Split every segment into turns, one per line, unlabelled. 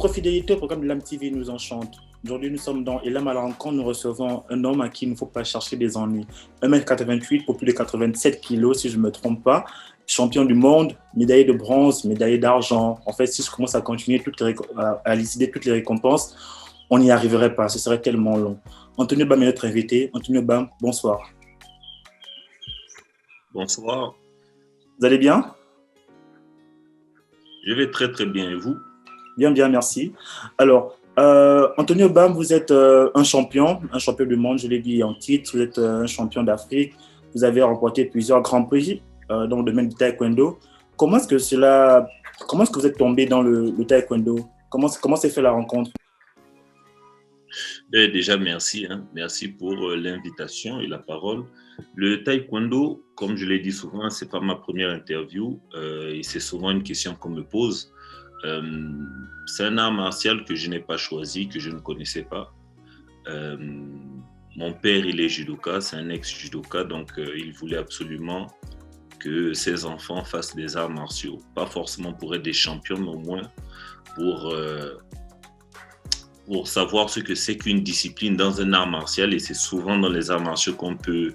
Votre fidélité au programme de l'AMTV nous enchante. Aujourd'hui, nous sommes dans Elam à la rencontre. Nous recevons un homme à qui il ne faut pas chercher des ennuis. 1m88 pour plus de 87 kilos, si je ne me trompe pas. Champion du monde, médaillé de bronze, médaillé d'argent. En fait, si je commence à continuer à lister toutes les récompenses, on n'y arriverait pas. Ce serait tellement long. Antonio Bam est notre invité. Antonio Bam, bonsoir.
Bonsoir.
Vous allez bien?
Je vais très très bien et vous?
Bien, bien, merci. Alors, Antonio Bam, vous êtes un champion du monde, je l'ai dit en titre, vous êtes un champion d'Afrique, vous avez remporté plusieurs grands prix dans le domaine du taekwondo. Comment est-ce que vous êtes tombé dans le taekwondo? Comment s'est fait la rencontre?
Déjà, merci. Merci pour l'invitation et la parole. Le taekwondo, comme je l'ai dit souvent, ce n'est pas ma première interview et c'est souvent une question qu'on me pose. C'est un art martial que je n'ai pas choisi, que je ne connaissais pas. Mon père, il est judoka, c'est un ex-judoka, donc il voulait absolument que ses enfants fassent des arts martiaux. Pas forcément pour être des champions, mais au moins pour savoir ce que c'est qu'une discipline dans un art martial. Et c'est souvent dans les arts martiaux qu'on peut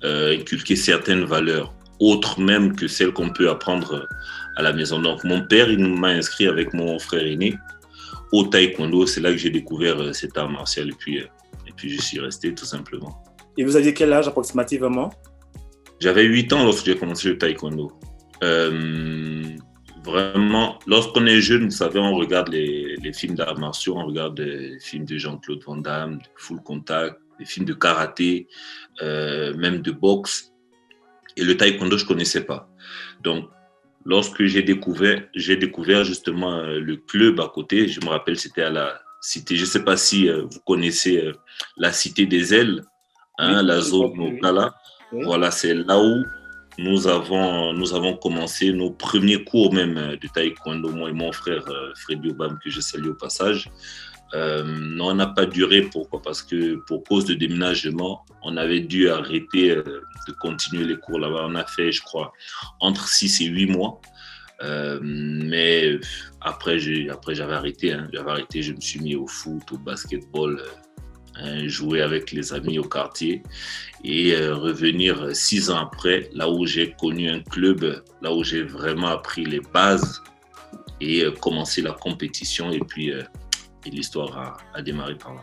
inculquer certaines valeurs, autres même que celles qu'on peut apprendre à la maison. Donc mon père, il m'a inscrit avec mon frère aîné au taekwondo. C'est là que j'ai découvert cet art martial et puis je suis resté tout simplement.
Et vous aviez quel âge approximativement?
J'avais 8 ans lorsque j'ai commencé le taekwondo. Vraiment, lorsqu'on est jeune, vous savez, on regarde les films d'arts martiaux, on regarde les films de Jean-Claude Van Damme, de Full Contact, des films de karaté, même de boxe. Et le taekwondo, je ne connaissais pas. Donc, lorsque j'ai découvert justement le club à côté, je me rappelle, c'était à la cité, je ne sais pas si vous connaissez la cité des ailes,
Oui,
la zone Okala.
Oui.
Voilà, c'est là où nous avons commencé nos premiers cours même de taekwondo, moi et mon frère Freddy Obam, que je salue au passage. Non, on n'a pas duré. Pourquoi? Parce que pour cause de déménagement, on avait dû arrêter de continuer les cours là-bas. On a fait, je crois, entre 6 et 8 mois. Mais après, j'avais arrêté. J'avais arrêté, je me suis mis au foot, au basketball, jouer avec les amis au quartier et revenir 6 ans après, là où j'ai connu un club, là où j'ai vraiment appris les bases et commencé la compétition et puis et l'histoire a démarré par là.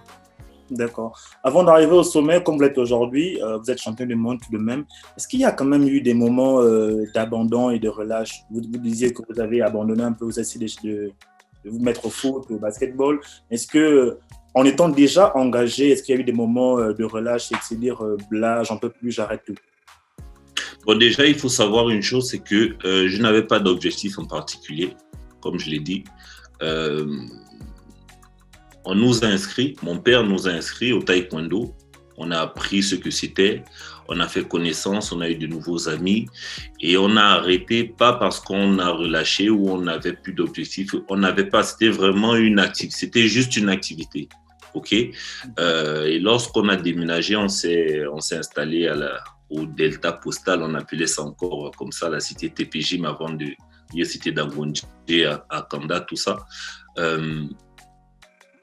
D'accord. Avant d'arriver au sommet, comme vous l'êtes aujourd'hui, vous êtes champion du monde tout de même. Est-ce qu'il y a quand même eu des moments d'abandon et de relâche? Vous disiez que vous avez abandonné un peu, vous essayez de vous mettre au foot, au basketball. Est-ce que, en étant déjà engagé, est-ce qu'il y a eu des moments de relâche et de se dire, là, j'en peux plus, j'arrête tout?
Bon, déjà, il faut savoir une chose, c'est que je n'avais pas d'objectif en particulier, comme je l'ai dit. On nous a inscrits, mon père nous a inscrits au taekwondo. On a appris ce que c'était, on a fait connaissance, on a eu de nouveaux amis et on a arrêté, pas parce qu'on a relâché ou on n'avait plus d'objectif. On n'avait pas, c'était vraiment une activité, c'était juste une activité. Ok. Et lorsqu'on a déménagé, on s'est installé au Delta Postal, on appelait ça encore comme ça, la cité TPJ, mais avant de la cité d'Angondje, à Kanda, tout ça.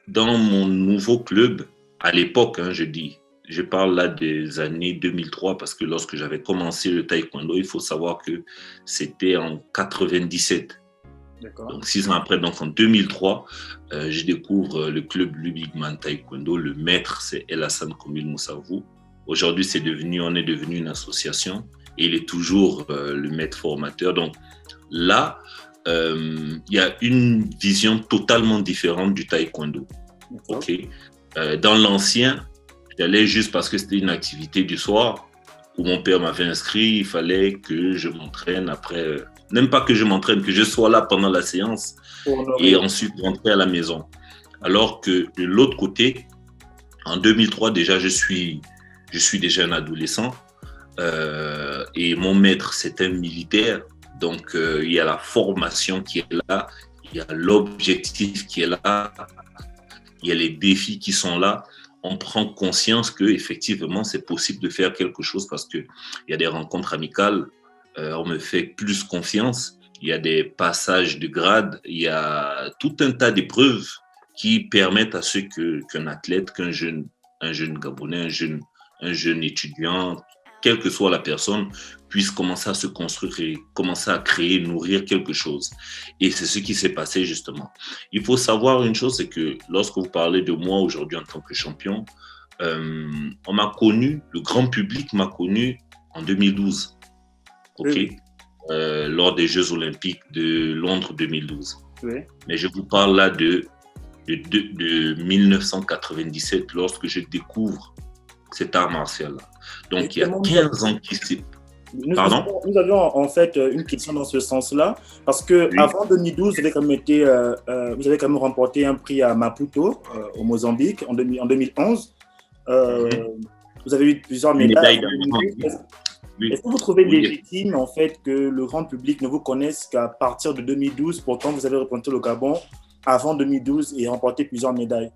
Dans mon nouveau club, à l'époque, je parle là des années 2003 parce que lorsque j'avais commencé le taekwondo, il faut savoir que c'était en 97.
D'accord.
Donc 6 ans après, donc en 2003, je découvre le club Lubigman Taekwondo. Le maître, c'est El Hassan Komil Moussavou. Aujourd'hui, on est devenu une association et il est toujours le maître formateur. Donc là, il y a une vision totalement différente du taekwondo. Okay. Dans l'ancien, j'allais juste parce que c'était une activité du soir où mon père m'avait inscrit, il fallait que je m'entraîne après, même pas que je m'entraîne, que je sois là pendant la séance et ensuite rentrer à la maison. Alors que de l'autre côté, en 2003 déjà, je suis déjà un adolescent et mon maître, c'est un militaire. Donc, il y a la formation qui est là, il y a l'objectif qui est là, il y a les défis qui sont là. On prend conscience qu'effectivement, c'est possible de faire quelque chose parce qu'il y a des rencontres amicales, on me fait plus confiance il y a des passages de grade, il y a tout un tas d'épreuves qui permettent à ce qu'un athlète, un jeune Gabonais, un jeune étudiant, quelle que soit la personne, puisse commencer à se construire et commencer à créer, nourrir quelque chose. Et c'est ce qui s'est passé justement. Il faut savoir une chose, c'est que lorsque vous parlez de moi aujourd'hui en tant que champion, on m'a connu, le grand public m'a connu en 2012, ok,
Oui.
Lors des Jeux Olympiques de Londres 2012.
Oui.
Mais je vous parle là de 1997, lorsque je découvre cet art martial-là. Donc, il y a 15 ans qui s'est... Pardon?
Nous avions en fait une question dans ce sens-là, parce que
Oui.
avant 2012, vous avez quand même remporté un prix à Maputo, au Mozambique, en 2011. Vous avez eu plusieurs médailles.
Oui.
Est-ce que vous trouvez légitime en fait que le grand public ne vous connaisse qu'à partir de 2012, pourtant vous avez représenté le Gabon avant 2012 et remporté plusieurs médailles?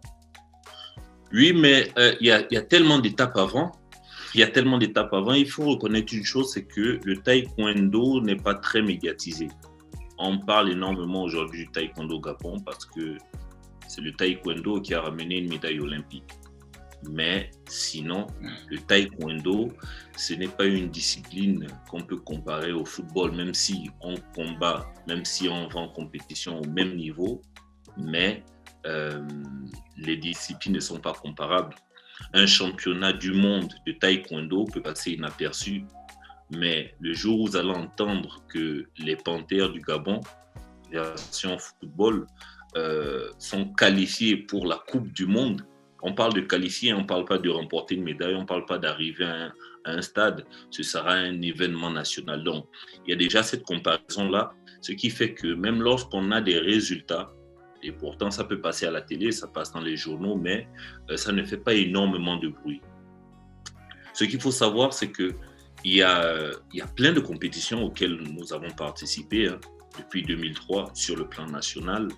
Oui, mais il y a tellement d'étapes avant. Il faut reconnaître une chose, c'est que le taekwondo n'est pas très médiatisé. On parle énormément aujourd'hui du taekwondo au Gabon parce que c'est le taekwondo qui a ramené une médaille olympique. Mais sinon, le taekwondo, ce n'est pas une discipline qu'on peut comparer au football, même si on combat, même si on va en compétition au même niveau, mais les disciplines ne sont pas comparables. Un championnat du monde de taekwondo peut passer inaperçu, mais le jour où vous allez entendre que les Panthères du Gabon, version football, sont qualifiés pour la Coupe du Monde. On parle de qualifier, on ne parle pas de remporter une médaille, on ne parle pas d'arriver à un stade. Ce sera un événement national. Donc, il y a déjà cette comparaison-là, ce qui fait que même lorsqu'on a des résultats, et pourtant ça peut passer à la télé, ça passe dans les journaux, mais ça ne fait pas énormément de bruit. Ce qu'il faut savoir, c'est qu'il y a plein de compétitions auxquelles nous avons participé depuis 2003 sur le plan national,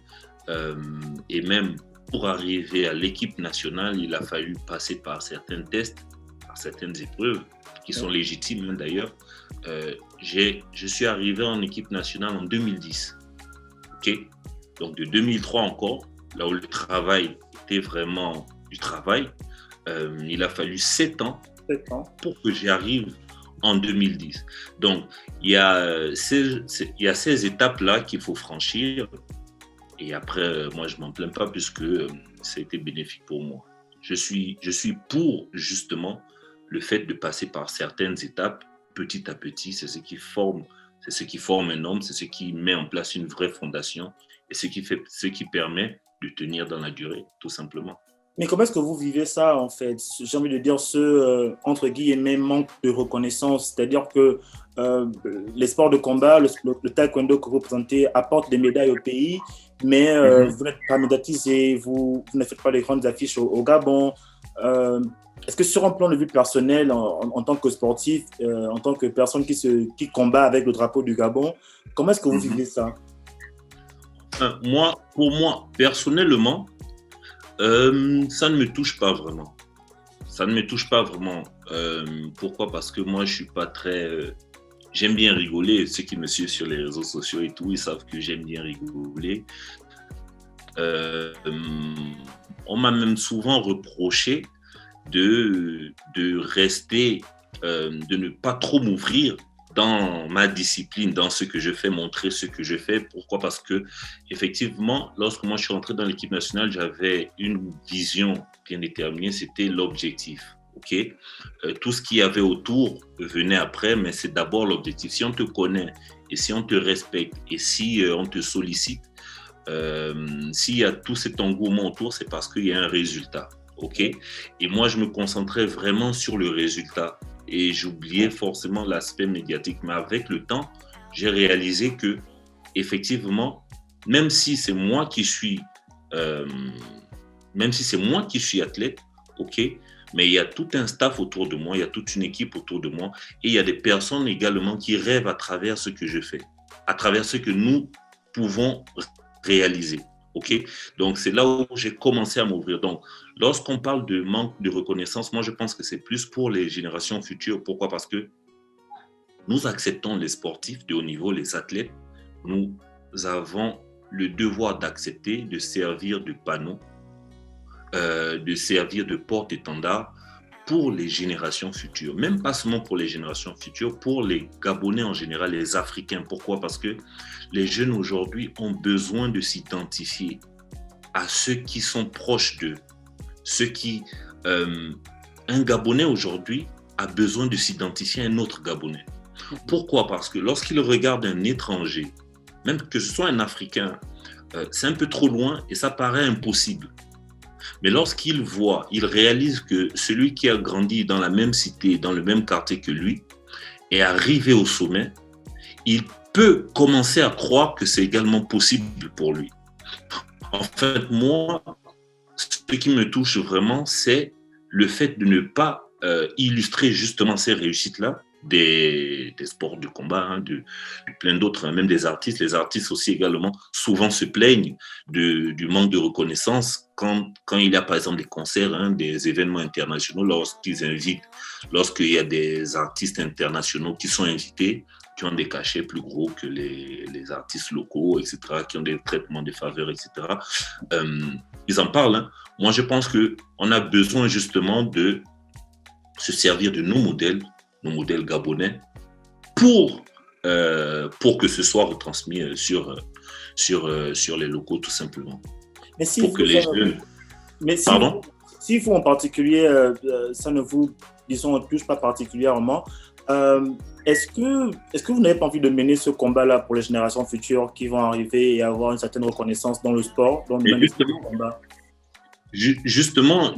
et même pour arriver à l'équipe nationale, il a fallu passer par certains tests, par certaines épreuves qui sont légitimes d'ailleurs. Je suis arrivé en équipe nationale en 2010. Okay? Donc de 2003 encore, là où le travail était vraiment du travail, il a fallu 7 ans pour que j'y arrive en 2010. Donc il y a ces étapes-là qu'il faut franchir. Et après, moi, je ne m'en plains pas puisque ça a été bénéfique pour moi. Je suis pour, justement, le fait de passer par certaines étapes, petit à petit. C'est ce qui forme un homme, c'est ce qui met en place une vraie fondation et ce qui permet de tenir dans la durée, tout simplement.
Mais comment est-ce que vous vivez ça, en fait? J'ai envie de dire entre guillemets, manque de reconnaissance. C'est-à-dire que les sports de combat, le taekwondo que vous représentez apporte des médailles au pays, mais vous n'êtes pas médiatisé, vous ne faites pas les grandes affiches au Gabon. Est-ce que sur un plan de vue personnel, en tant que sportif, en tant que personne qui combat avec le drapeau du Gabon, comment est-ce que vous vivez ça?
Pour moi, personnellement, ça ne me touche pas vraiment. Ça ne me touche pas vraiment. Pourquoi? Parce que moi, je suis pas très... j'aime bien rigoler. Ceux qui me suivent sur les réseaux sociaux et tout, ils savent que j'aime bien rigoler. On m'a même souvent reproché de rester, de ne pas trop m'ouvrir dans ma discipline, dans ce que je fais, montrer ce que je fais. Pourquoi? Parce que, effectivement, lorsque moi je suis rentré dans l'équipe nationale, j'avais une vision bien déterminée, c'était l'objectif. Okay? Tout ce qu'il y avait autour venait après, mais c'est d'abord l'objectif. Si on te connaît et si on te respecte et si on te sollicite, s'il y a tout cet engouement autour, c'est parce qu'il y a un résultat. Okay? Et moi, je me concentrais vraiment sur le résultat. Et j'oubliais forcément l'aspect médiatique. Mais avec le temps, j'ai réalisé que, effectivement, même si c'est moi qui suis athlète, ok, mais il y a tout un staff autour de moi, il y a toute une équipe autour de moi, et il y a des personnes également qui rêvent à travers ce que je fais, à travers ce que nous pouvons réaliser. Okay? Donc, c'est là où j'ai commencé à m'ouvrir. Donc, lorsqu'on parle de manque de reconnaissance, moi, je pense que c'est plus pour les générations futures. Pourquoi? Parce que nous acceptons les sportifs de haut niveau, les athlètes, nous avons le devoir d'accepter de servir de panneau, de servir de porte-étendard pour les générations futures. Même pas seulement pour les générations futures, pour les Gabonais en général, les Africains. Pourquoi? Parce que les jeunes aujourd'hui ont besoin de s'identifier à ceux qui sont proches d'eux. Un Gabonais aujourd'hui a besoin de s'identifier à un autre Gabonais. Pourquoi? Parce que lorsqu'il regarde un étranger, même que ce soit un Africain, c'est un peu trop loin et ça paraît impossible. Mais lorsqu'il voit, il réalise que celui qui a grandi dans la même cité, dans le même quartier que lui, est arrivé au sommet, il peut commencer à croire que c'est également possible pour lui. En fait, moi, ce qui me touche vraiment, c'est le fait de ne pas illustrer justement ces réussites-là des sports de combat, de plein d'autres, même des artistes. Les artistes aussi également souvent se plaignent du manque de reconnaissance quand il y a par exemple des concerts, des événements internationaux, lorsqu'il y a des artistes internationaux qui sont invités, qui ont des cachets plus gros que les artistes locaux, etc., qui ont des traitements de faveur, etc. Ils en parlent. Moi, je pense qu'on a besoin justement de se servir de nos modèles gabonais, pour que ce soit retransmis sur les locaux, tout simplement.
Mais si
pour que les jeunes...
Pardon? S'il faut en particulier, ça ne vous, disons, touche pas particulièrement, est-ce que vous n'avez pas envie de mener ce combat-là pour les générations futures qui vont arriver et avoir une certaine reconnaissance dans le sport, dans le combat?
Justement,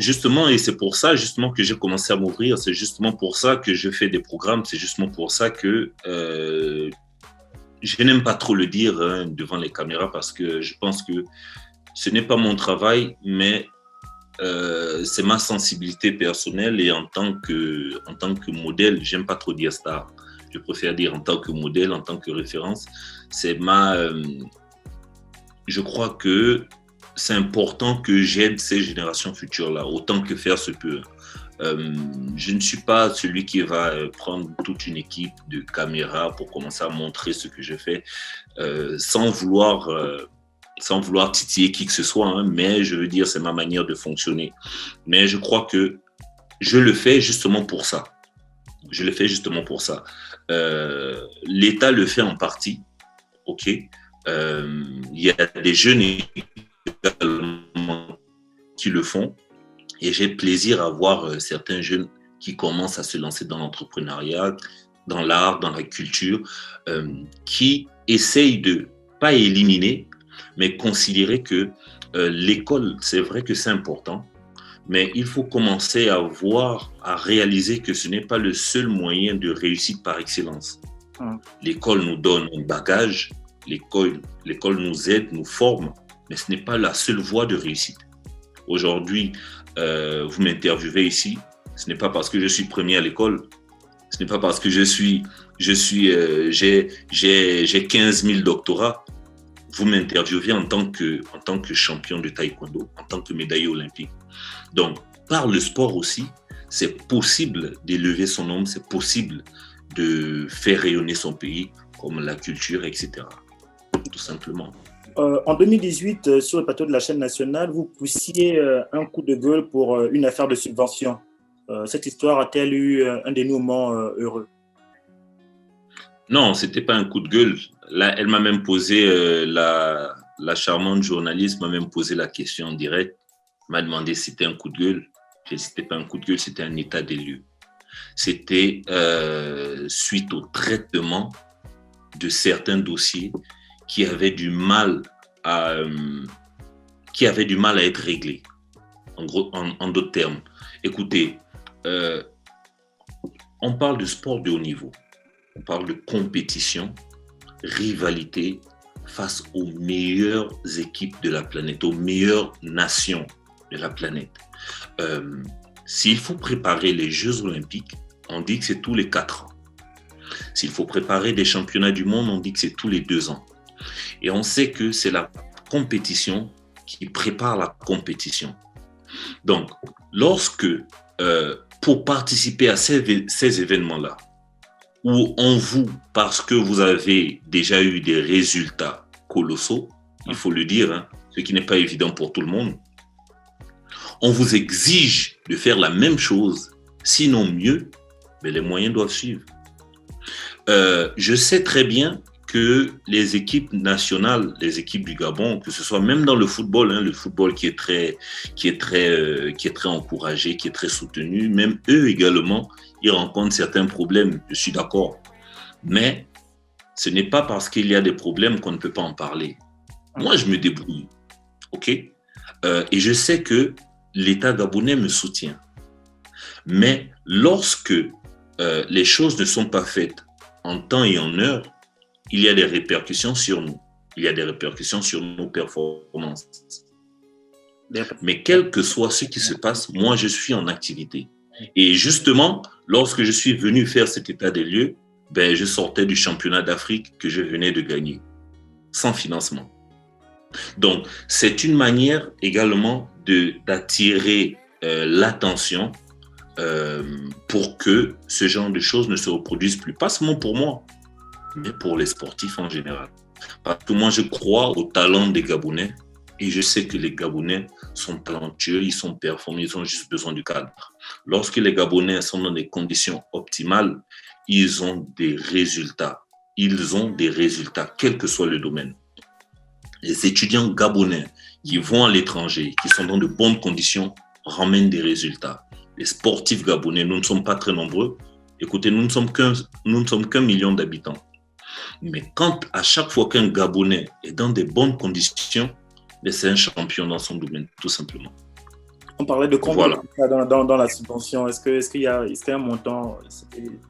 et c'est pour ça justement que j'ai commencé à m'ouvrir, c'est justement pour ça que je fais des programmes, c'est justement pour ça que je n'aime pas trop le dire devant les caméras, parce que je pense que ce n'est pas mon travail, mais c'est ma sensibilité personnelle, et en tant que modèle, j'aime pas trop dire star, je préfère dire en tant que modèle, en tant que référence, je crois que c'est important que j'aide ces générations futures-là, autant que faire se peut. Je ne suis pas celui qui va prendre toute une équipe de caméras pour commencer à montrer ce que je fais, sans vouloir titiller qui que ce soit, mais je veux dire, c'est ma manière de fonctionner. Mais je crois que je le fais justement pour ça. L'État le fait en partie, ok. Il y a des jeunes qui le font, et j'ai plaisir à voir certains jeunes qui commencent à se lancer dans l'entrepreneuriat, dans l'art, dans la culture, qui essayent de pas éliminer, mais considérer que l'école, c'est vrai que c'est important, mais il faut commencer à réaliser que ce n'est pas le seul moyen de réussite par excellence. L'école nous donne un bagage, l'école nous aide, nous forme, mais ce n'est pas la seule voie de réussite. Aujourd'hui, vous m'interviewez ici, ce n'est pas parce que je suis premier à l'école, ce n'est pas parce que j'ai 15 000 doctorats. Vous m'interviewez en tant que champion de taekwondo, en tant que médaillé olympique. Donc, par le sport aussi, c'est possible d'élever son nom, c'est possible de faire rayonner son pays, comme la culture, etc. Tout simplement.
En 2018, sur le plateau de la chaîne nationale, vous poussiez un coup de gueule pour une affaire de subvention. Cette histoire a-t-elle eu un dénouement heureux?
Non, ce n'était pas un coup de gueule. Là, elle m'a même posé, la charmante journaliste m'a même posé la question en direct. M'a demandé si c'était un coup de gueule. J'ai dit, c'était pas un coup de gueule, c'était un état des lieux. C'était suite au traitement de certains dossiers qui avaient du mal à être réglés. En d'autres termes, écoutez, on parle de sport de haut niveau, on parle de compétition, rivalité face aux meilleures équipes de la planète, aux meilleures nations de la planète. S'il faut préparer les Jeux Olympiques, on dit que c'est tous les 4 ans. S'il faut préparer des championnats du monde, on dit que c'est tous les 2 ans. Et on sait que c'est la compétition qui prépare la compétition. Donc, pour participer à ces événements-là, où on vous, parce que vous avez déjà eu des résultats colossaux, il faut le dire, hein, ce qui n'est pas évident pour tout le monde, on vous exige de faire la même chose, sinon mieux, mais les moyens doivent suivre. Je sais très bien que les équipes nationales, les équipes du Gabon, que ce soit même dans le football, hein, le football qui est très encouragé, qui est très soutenu, même eux également, ils rencontrent certains problèmes. Je suis d'accord, mais ce n'est pas parce qu'il y a des problèmes qu'on ne peut pas en parler. Moi, je me débrouille, ok, et je sais que l'État gabonais me soutient. Mais lorsque les choses ne sont pas faites en temps et en heure, il y a des répercussions sur nous. Il y a des répercussions sur nos performances. Mais quel que soit ce qui se passe, moi, je suis en activité. Et justement, lorsque je suis venu faire cet état des lieux, je sortais du championnat d'Afrique que je venais de gagner, sans financement. Donc, c'est une manière également d'attirer l'attention pour que ce genre de choses ne se reproduisent plus. Pas seulement pour moi, mais pour les sportifs en général. Parce que moi, je crois au talent des Gabonais et je sais que les Gabonais sont talentueux, ils sont performants, ils ont juste besoin du cadre. Lorsque les Gabonais sont dans des conditions optimales, ils ont des résultats. Ils ont des résultats, quel que soit le domaine. Les étudiants gabonais qui vont à l'étranger, qui sont dans de bonnes conditions, ramènent des résultats. Les sportifs gabonais, nous ne sommes pas très nombreux. Écoutez, nous ne sommes qu'un million d'habitants. Mais quand à chaque fois qu'un Gabonais est dans des bonnes conditions, c'est un champion dans son domaine, tout simplement.
On parlait de combien dans la subvention. Est-ce qu'il y a un montant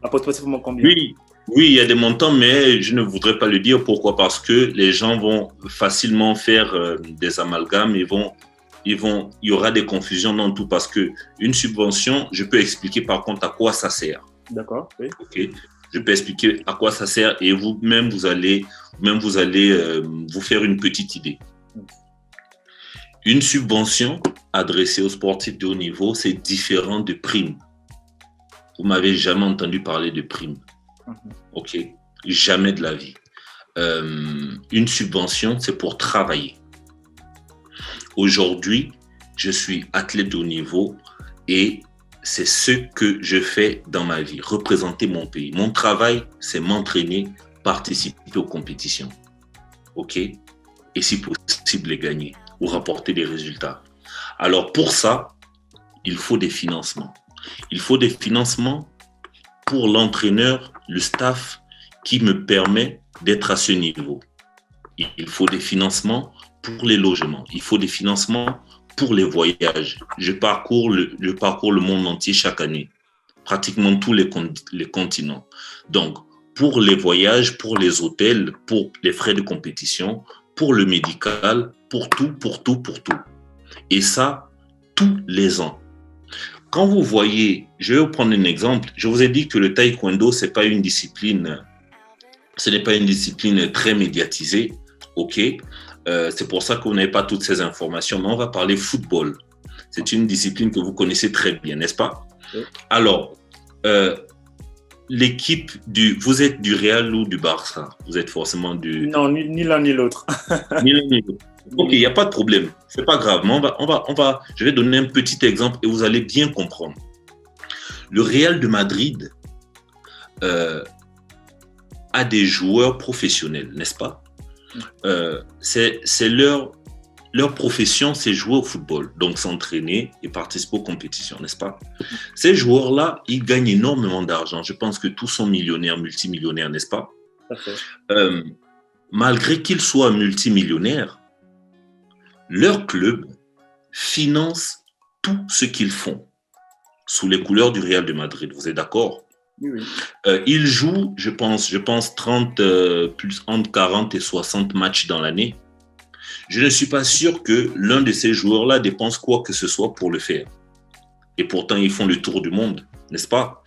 approximativement combien?
Oui, il y a des montants, mais je ne voudrais pas le dire. Pourquoi? Parce que les gens vont facilement faire des amalgames. Il y aura des confusions dans tout parce qu'une subvention, je peux expliquer par contre à quoi ça sert.
D'accord, oui.
Okay. Je peux expliquer à quoi ça sert et vous-même, vous allez vous faire une petite idée. Une subvention adressée aux sportifs de haut niveau, c'est différent de primes. Vous m'avez jamais entendu parler de primes. Ok, jamais de la vie. Une subvention, c'est pour travailler. Aujourd'hui, je suis athlète de haut niveau et c'est ce que je fais dans ma vie, représenter mon pays. Mon travail, c'est m'entraîner, participer aux compétitions. OK? Et si possible, les gagner ou rapporter des résultats. Alors pour ça, il faut des financements. Il faut des financements pour l'entraîneur, le staff qui me permet d'être à ce niveau. Il faut des financements pour les logements. Il faut des financements pour les voyages. Je parcours le monde entier chaque année, pratiquement tous les continents. Donc, pour les voyages, pour les hôtels, pour les frais de compétition, pour le médical, pour tout. Et ça, tous les ans. Quand vous voyez, je vais vous prendre un exemple. Je vous ai dit que le taekwondo, ce n'est pas une discipline très médiatisée. OK. C'est pour ça qu'on n'avait pas toutes ces informations, mais on va parler football. C'est une discipline que vous connaissez très bien, n'est-ce pas? Oui. Alors, l'équipe vous êtes du Real ou du Barça? Vous êtes forcément du...
Non, ni l'un ni l'autre.
Ni l'un ni l'autre. Ok, il n'y a pas de problème. C'est pas grave. Mais je vais donner un petit exemple et vous allez bien comprendre. Le Real de Madrid a des joueurs professionnels, n'est-ce pas? C'est leur profession, c'est jouer au football, donc s'entraîner et participer aux compétitions, n'est-ce pas? Ces joueurs-là, ils gagnent énormément d'argent. Je pense que tous sont millionnaires, multimillionnaires, n'est-ce pas? Malgré qu'ils soient multimillionnaires, leur club finance tout ce qu'ils font sous les couleurs du Real de Madrid. Vous êtes d'accord?
Oui.
Ils jouent, je pense 30, plus entre 40 et 60 matchs dans l'année. Je ne suis pas sûr que l'un de ces joueurs-là dépense quoi que ce soit pour le faire. Et pourtant, ils font le tour du monde, n'est-ce pas?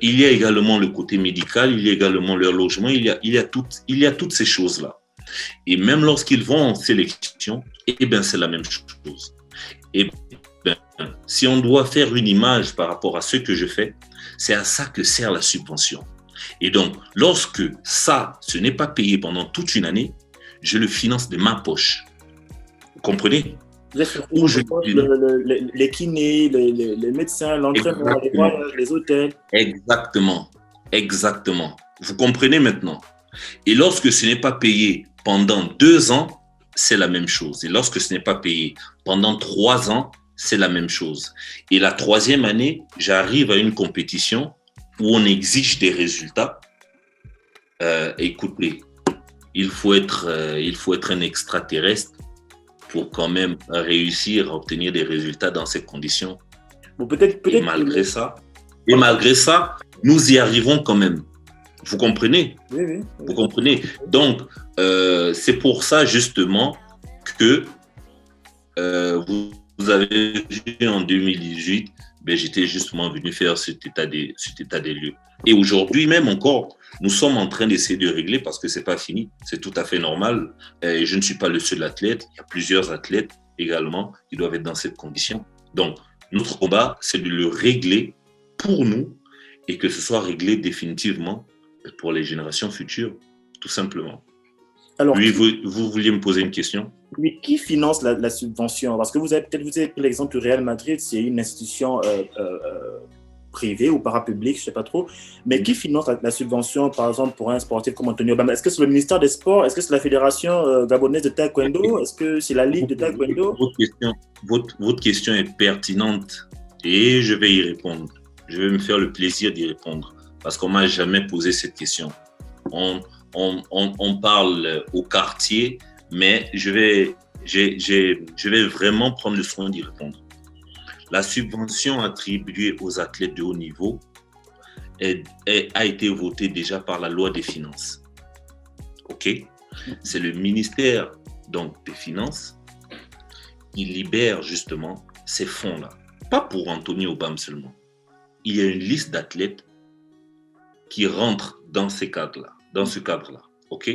Il y a également le côté médical, il y a également leur logement, il y a toutes ces choses-là. Et même lorsqu'ils vont en sélection, c'est la même chose. Si on doit faire une image par rapport à ce que je fais, c'est à ça que sert la subvention. Et donc, lorsque ça, ce n'est pas payé pendant toute une année, je le finance de ma poche. Vous comprenez?
Où les kinés, les médecins, l'entraînement, les voyages, les hôtels.
Exactement. Vous comprenez maintenant? Et lorsque ce n'est pas payé pendant 2 ans, c'est la même chose. Et lorsque ce n'est pas payé pendant 3 ans, c'est la même chose. Et la 3e année, j'arrive à une compétition où on exige des résultats. Écoutez, il faut être un extraterrestre pour quand même réussir à obtenir des résultats dans ces conditions.
Bon, peut-être.
Et malgré ça, nous y arrivons quand même. Vous comprenez?
Oui.
Vous comprenez? Donc, c'est pour ça justement que vous avez vu en 2018, j'étais justement venu faire cet état des lieux. Et aujourd'hui même encore, nous sommes en train d'essayer de régler parce que c'est pas fini. C'est tout à fait normal. Et je ne suis pas le seul athlète. Il y a plusieurs athlètes également qui doivent être dans cette condition. Donc, notre combat, c'est de le régler pour nous et que ce soit réglé définitivement pour les générations futures, tout simplement. Alors, oui, vous vouliez me poser une question?
Oui, qui finance la subvention? Parce que vous avez pris l'exemple du Real Madrid, c'est une institution privée ou parapublique, je ne sais pas trop. Mais qui finance la subvention, par exemple, pour un sportif comme Antonio Obama? Est-ce que c'est le ministère des Sports? Est-ce que c'est la Fédération gabonaise de taekwondo? Est-ce que c'est la Ligue de taekwondo?
Votre question est pertinente et je vais y répondre. Je vais me faire le plaisir d'y répondre parce qu'on ne m'a jamais posé cette question. On parle au quartier, mais je vais vraiment prendre le soin d'y répondre. La subvention attribuée aux athlètes de haut niveau a été votée déjà par la loi des finances. OK? C'est le ministère donc, des Finances qui libère justement ces fonds-là. Pas pour Anthony Obama seulement. Il y a une liste d'athlètes qui rentrent dans ce cadre-là. OK?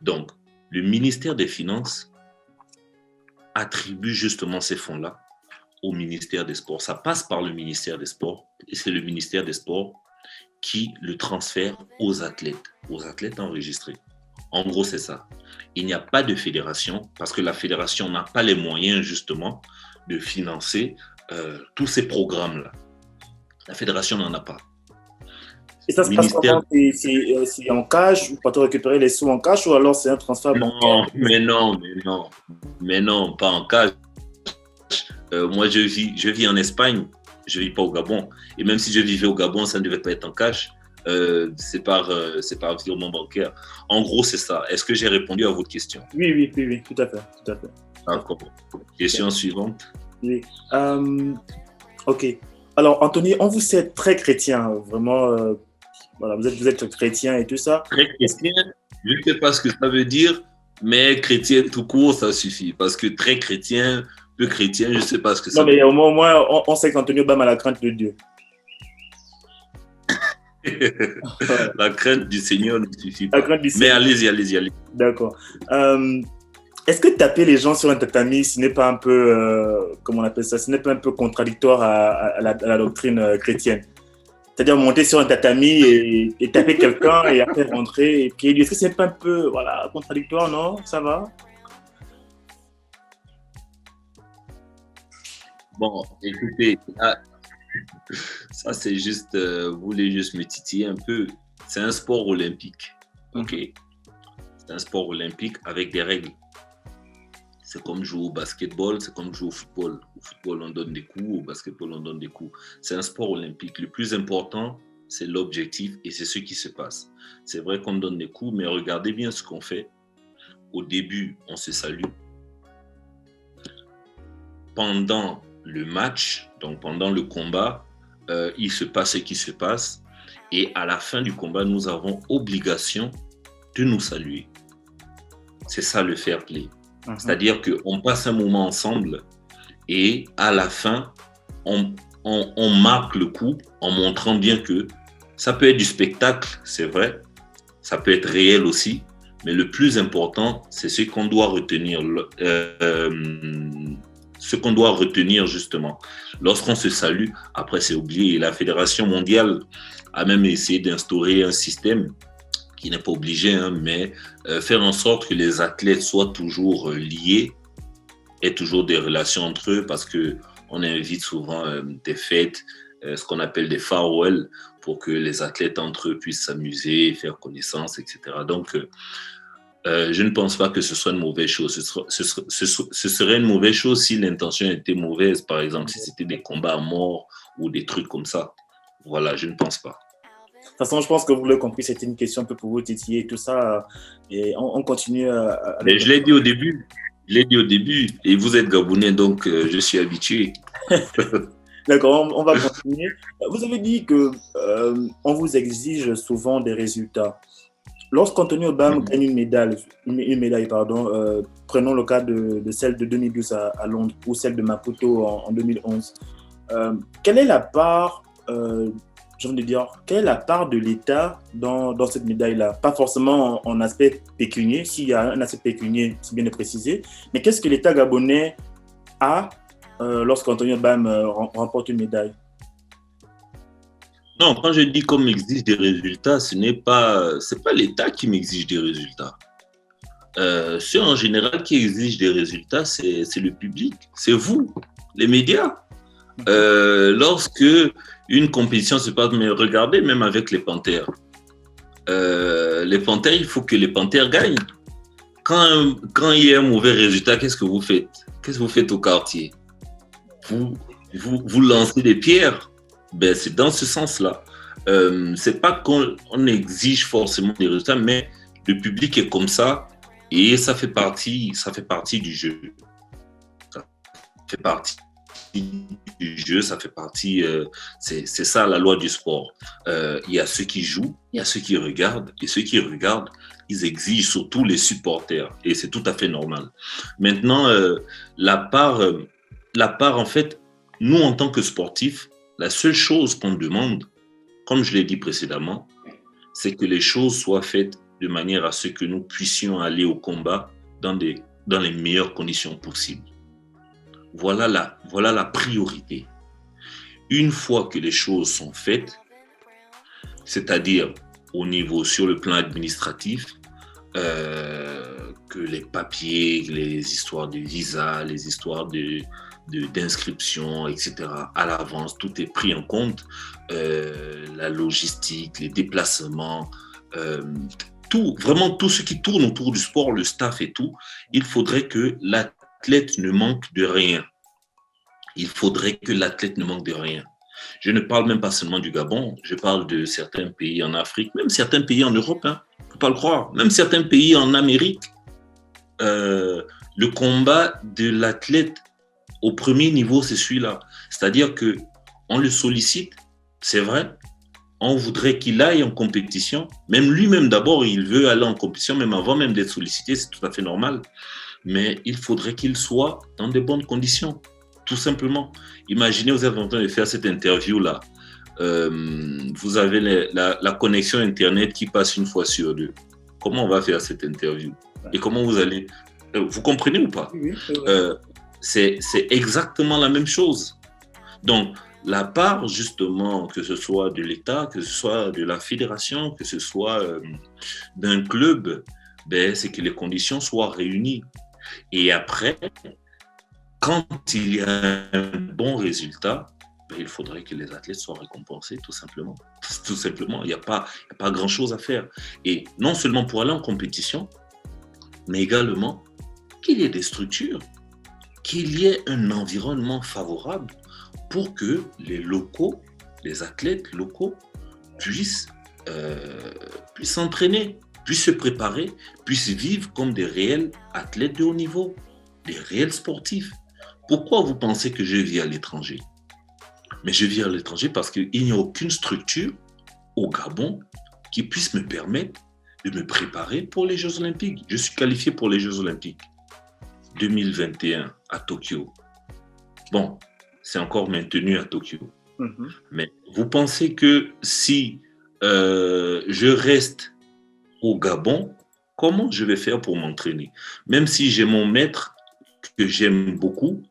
Donc, le ministère des Finances attribue justement ces fonds-là au ministère des Sports. Ça passe par le ministère des Sports et c'est le ministère des Sports qui le transfère aux athlètes enregistrés. En gros, c'est ça. Il n'y a pas de fédération parce que la fédération n'a pas les moyens justement de financer tous ces programmes-là. La fédération n'en a pas.
Et ça se passe comment? C'est en cash, ou pas récupérer les sous en cash ou alors c'est un transfert bancaire?
Mais non, pas en cash. Moi, je vis en Espagne, je ne vis pas au Gabon. Et même si je vivais au Gabon, ça ne devait pas être en cash. C'est par virement bancaire. En gros, c'est ça. Est-ce que j'ai répondu à votre question?
Oui, tout à fait.
D'accord. Question suivante.
Oui. Ok. Alors, Anthony, on vous sait très chrétien, vraiment. Voilà, vous êtes chrétien et tout ça.
Très chrétien, je ne sais pas ce que ça veut dire, mais chrétien tout court, ça suffit. Parce que très chrétien, peu chrétien, je ne sais pas ce que ça veut dire.
Non, mais au moins, on sait qu'Anthony Obama a la crainte de Dieu.
La crainte du Seigneur ne suffit pas. Mais allez-y.
D'accord. Est-ce que taper les gens sur un tatami, ce n'est pas un peu, comment on appelle ça, ce n'est pas un peu contradictoire à la doctrine chrétienne? C'est-à-dire monter sur un tatami et taper quelqu'un et après rentrer et prier Dieu. Est-ce que ce n'est pas un peu contradictoire, non? Ça va?
Bon, écoutez, ça c'est juste, vous voulez juste me titiller un peu. C'est un sport olympique, ok? C'est un sport olympique avec des règles. C'est comme jouer au basketball, c'est comme jouer au football. Au football, on donne des coups, au basketball, on donne des coups. C'est un sport olympique. Le plus important, c'est l'objectif et c'est ce qui se passe. C'est vrai qu'on donne des coups, mais regardez bien ce qu'on fait. Au début, on se salue. Pendant le match, donc pendant le combat, il se passe ce qui se passe. Et à la fin du combat, nous avons obligation de nous saluer. C'est ça le fair play. C'est-à-dire qu'on passe un moment ensemble et à la fin, on marque le coup en montrant bien que ça peut être du spectacle, c'est vrai, ça peut être réel aussi, mais le plus important, c'est ce qu'on doit retenir. ce qu'on doit retenir justement. Lorsqu'on se salue, après c'est oublié. Et la Fédération mondiale a même essayé d'instaurer un système qui n'est pas obligé, hein, mais faire en sorte que les athlètes soient toujours liés, aient toujours des relations entre eux, parce qu'on invite souvent des fêtes, ce qu'on appelle des farewell, pour que les athlètes entre eux puissent s'amuser, faire connaissance, etc. Donc, je ne pense pas que ce soit une mauvaise chose. Ce serait une mauvaise chose si l'intention était mauvaise, par exemple, si c'était des combats à mort ou des trucs comme ça. Voilà, je ne pense pas.
De toute façon, je pense que vous l'avez compris, c'était une question un peu pour vous titiller et tout ça. Et on continue avec...
Mais je l'ai dit au début. Et vous êtes Gabonais, donc je suis habitué.
D'accord, on va continuer. Vous avez dit que on vous exige souvent des résultats. Lorsqu'Anthony Obama gagne une médaille, prenons le cas de celle de 2012 à Londres ou celle de Maputo en 2011. Quelle est la part, quelle est la part de l'État dans cette médaille-là? Pas forcément en aspect pécunier, s'il y a un aspect pécunier, c'est bien de préciser, mais qu'est-ce que l'État gabonais a lorsqu'Anthony Obama remporte une médaille?
Non, quand je dis qu'on m'exige des résultats, c'est pas l'État qui m'exige des résultats. Ceux en général qui exigent des résultats, c'est le public, c'est vous, les médias. Lorsque une compétition se passe, mais regardez même avec les Panthères. Les Panthères, il faut que les Panthères gagnent. Quand il y a un mauvais résultat, qu'est-ce que vous faites? Qu'est-ce que vous faites au quartier? Vous lancez des pierres. Ben, c'est dans ce sens-là. C'est pas qu'on exige forcément des résultats, mais le public est comme ça et ça fait partie du jeu. Ça fait partie du jeu, ça fait partie. C'est ça la loi du sport. Il y a ceux qui jouent, il y a ceux qui regardent, et ceux qui regardent, ils exigent surtout les supporters et c'est tout à fait normal. Maintenant, la part, en fait, nous en tant que sportifs, la seule chose qu'on demande, comme je l'ai dit précédemment, c'est que les choses soient faites de manière à ce que nous puissions aller au combat dans les meilleures conditions possibles. Voilà la priorité. Une fois que les choses sont faites, c'est-à-dire sur le plan administratif, que les papiers, les histoires de visa, les histoires d'inscription, etc. à l'avance, tout est pris en compte, la logistique, les déplacements, vraiment tout ce qui tourne autour du sport, le staff et tout, il faudrait que l'athlète ne manque de rien. Je ne parle même pas seulement du Gabon, je parle de certains pays en Afrique, même certains pays en Europe, hein, il ne faut pas le croire, même certains pays en Amérique. Le combat de l'athlète au premier niveau, c'est celui-là. C'est-à-dire qu'on le sollicite, c'est vrai, on voudrait qu'il aille en compétition, même lui-même d'abord, il veut aller en compétition, même avant même d'être sollicité, c'est tout à fait normal, mais il faudrait qu'il soit dans de bonnes conditions, tout simplement. Imaginez, vous êtes en train de faire cette interview-là, vous avez la connexion Internet qui passe une fois sur deux. Comment on va faire cette interview? Et comment vous allez... Vous comprenez ou pas?
Oui,
c'est exactement la même chose. Donc, la part, justement, que ce soit de l'État, que ce soit de la fédération, que ce soit d'un club, c'est que les conditions soient réunies. Et après, quand il y a un bon résultat, il faudrait que les athlètes soient récompensés, tout simplement. Tout simplement, il n'y a pas grand-chose à faire. Et non seulement pour aller en compétition, mais également qu'il y ait des structures, qu'il y ait un environnement favorable pour que les locaux, les athlètes locaux puissent s'entraîner, puissent se préparer, puissent vivre comme des réels athlètes de haut niveau, des réels sportifs. Pourquoi vous pensez que je vis à l'étranger? Mais je vis à l'étranger parce qu'il n'y a aucune structure au Gabon qui puisse me permettre de me préparer pour les Jeux Olympiques. Je suis qualifié pour les Jeux Olympiques 2021 à Tokyo. Bon, c'est encore maintenu à Tokyo. Mm-hmm. Mais vous pensez que si je reste au Gabon, comment je vais faire pour m'entraîner? Même si j'ai mon maître que j'aime beaucoup,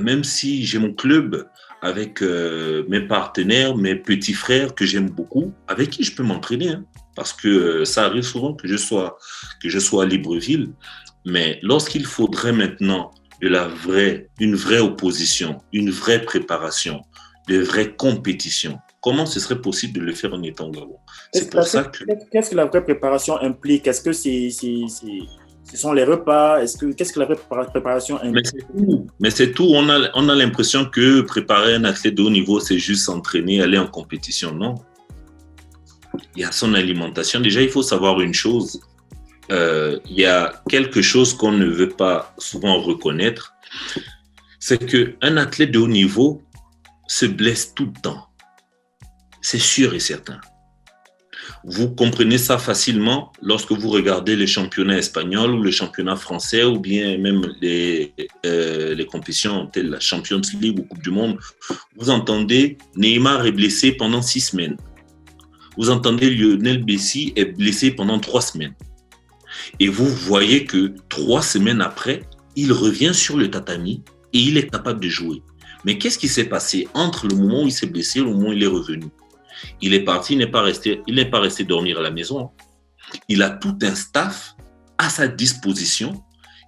même si j'ai mon club avec mes partenaires, mes petits frères que j'aime beaucoup, avec qui je peux m'entraîner, hein, parce que ça arrive souvent que je sois à Libreville, mais lorsqu'il faudrait maintenant une vraie opposition, une vraie préparation, de vraies compétitions, comment ce serait possible de le faire en étant au Gabon? C'est pour ça que...
Qu'est-ce que la vraie préparation implique? Est-ce que ce sont les repas? Qu'est-ce que la vraie préparation implique?
Mais c'est tout. On a l'impression que préparer un athlète de haut niveau, c'est juste s'entraîner, aller en compétition. Non. Il y a son alimentation. Déjà, il faut savoir une chose. Il y a quelque chose qu'on ne veut pas souvent reconnaître. C'est qu'un athlète de haut niveau se blesse tout le temps. C'est sûr et certain. Vous comprenez ça facilement lorsque vous regardez les championnats espagnols ou les championnats français ou bien même les compétitions telles la Champions League ou Coupe du Monde. Vous entendez Neymar est blessé pendant 6 semaines. Vous entendez Lionel Messi est blessé pendant 3 semaines. Et vous voyez que 3 semaines après, il revient sur le tatami et il est capable de jouer. Mais qu'est-ce qui s'est passé entre le moment où il s'est blessé et le moment où il est revenu? Il est parti, il n'est pas resté dormir à la maison. Il a tout un staff à sa disposition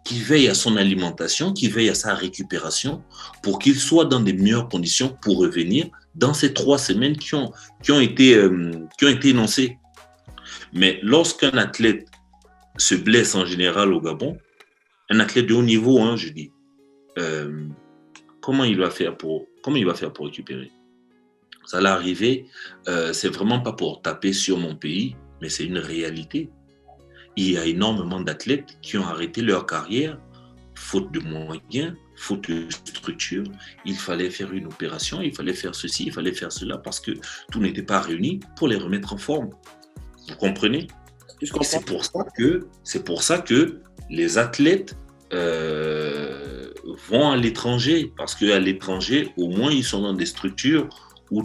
qui veille à son alimentation, qui veille à sa récupération pour qu'il soit dans des meilleures conditions pour revenir dans ces 3 semaines qui ont été énoncées. Mais lorsqu'un athlète se blesse en général au Gabon, un athlète de haut niveau, hein, je dis, comment il va faire pour récupérer? Ça allait arriver, c'est vraiment pas pour taper sur mon pays, mais c'est une réalité. Il y a énormément d'athlètes qui ont arrêté leur carrière, faute de moyens, faute de structure. Il fallait faire une opération, il fallait faire ceci, il fallait faire cela, parce que tout n'était pas réuni pour les remettre en forme. Vous comprenez? C'est pour ça que les athlètes vont à l'étranger, parce qu'à l'étranger, au moins, ils sont dans des structures où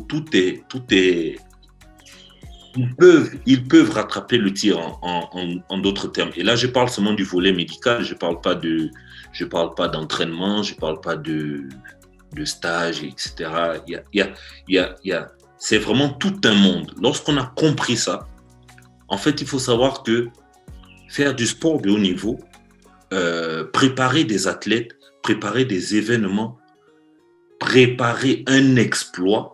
ils peuvent rattraper le tir en d'autres termes. Et là, je parle seulement du volet médical, je parle pas d'entraînement, je parle pas de stage, etc. C'est vraiment tout un monde. Lorsqu'on a compris ça, en fait, il faut savoir que faire du sport de haut niveau, préparer des athlètes, préparer des événements, préparer un exploit,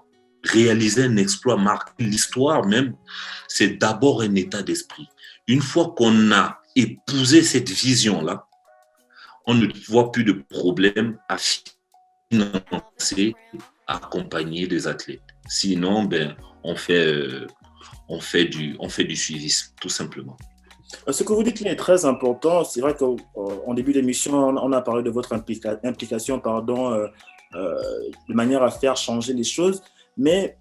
réaliser un exploit, marquer l'histoire même, c'est d'abord un état d'esprit. Une fois qu'on a épousé cette vision-là, on ne voit plus de problème à financer, à accompagner des athlètes. Sinon, on fait du suivisme, tout simplement.
Ce que vous dites là est très important. C'est vrai qu'en début d'émission, on a parlé de votre implication de manière à faire changer les choses. Mais